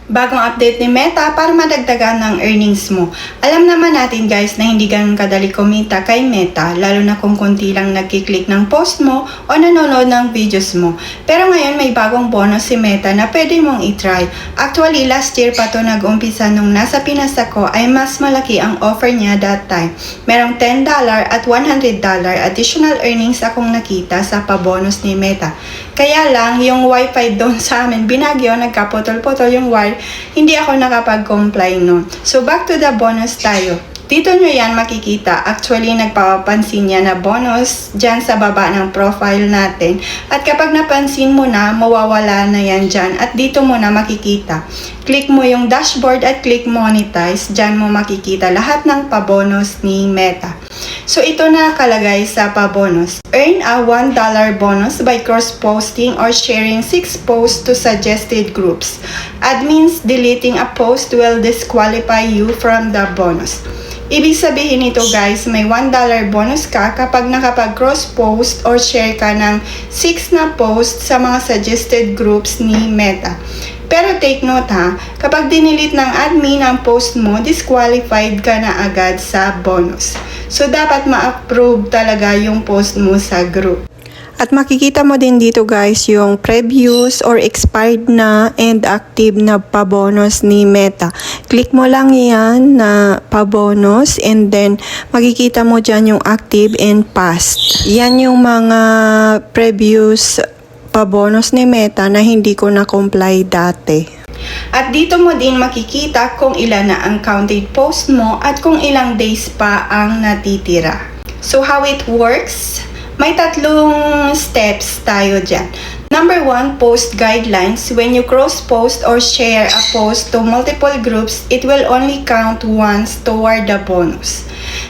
bagong update ni Meta para madagdagan ng earnings mo. Alam naman natin guys na hindi ganun kadali kumita kay Meta, lalo na kung konti lang nagkiklik ng post mo o nanonood ng videos mo. Pero ngayon may bagong bonus si Meta na pwede mong itry. Actually last year pa to nag-umpisa nung nasa Pinas ako ay mas malaki ang offer niya that time. Merong $10 at $100 additional earnings akong nakita sa pabonus ni Meta. Kaya lang yung wifi doon sa amin binagyo, nagkaputol-putol yung wire, hindi ako nakapag-comply nun. So back to the bonus tayo. Dito nyo yan makikita. Actually, nagpapansin niya na bonus dyan sa baba ng profile natin. At kapag napansin mo na, mawawala na yan dyan. At dito mo na makikita. Click mo yung dashboard at click monetize. Dyan mo makikita lahat ng pabonus ni Meta. So ito na nakalagay sa pabonus. Earn a $1 bonus by cross-posting or sharing 6 posts to suggested groups. Admins deleting a post will disqualify you from the bonus. Ibig sabihin nito guys, may $1 bonus ka kapag nakapag-cross-post or share ka ng 6 na post sa mga suggested groups ni Meta. Pero take note ha, kapag dinilit ng admin ang post mo, disqualified ka na agad sa bonus. So dapat ma-approve talaga yung post mo sa group. At makikita mo din dito guys yung previews or expired na and active na pabonus ni Meta. Click mo lang yan na pabonus and then makikita mo dyan yung active and past. Yan yung mga previews pabonus ni Meta na hindi ko na-comply dati. At dito mo din makikita kung ilan na ang counted post mo at kung ilang days pa ang natitira. So how it works? May tatlong steps tayo dyan. Number 1, post guidelines. When you cross-post or share a post to multiple groups, it will only count once toward the bonus.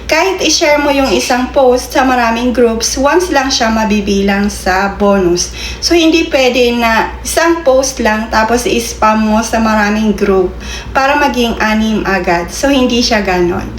Kahit i-share mo yung isang post sa maraming groups, once lang siya mabibilang sa bonus. So, hindi pwede na isang post lang tapos i-spam mo sa maraming group para maging 6 agad. So, hindi siya ganon.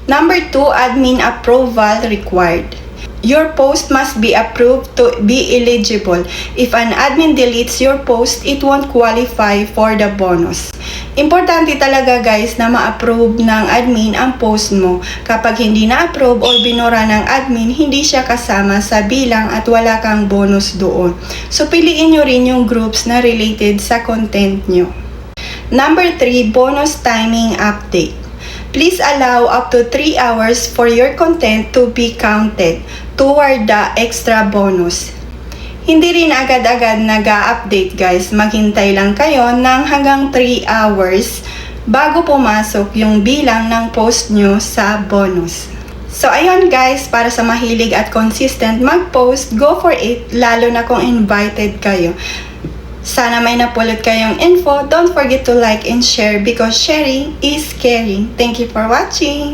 Number 2, admin approval required. Your post must be approved to be eligible. If an admin deletes your post, it won't qualify for the bonus. Importante talaga guys na ma-approve ng admin ang post mo. Kapag hindi na-approve o binura ng admin, hindi siya kasama sa bilang at wala kang bonus doon. So piliin nyo rin yung groups na related sa content nyo. Number 3, bonus timing update. Please allow up to 3 hours for your content to be counted toward the extra bonus. Hindi rin agad-agad nag-a-update guys. Maghintay lang kayo ng hanggang 3 hours bago pumasok yung bilang ng post nyo sa bonus. So ayun guys, para sa mahilig at consistent mag-post, go for it, lalo na kung invited kayo. Sana may napulot kayong info. Don't forget to like and share because sharing is caring. Thank you for watching!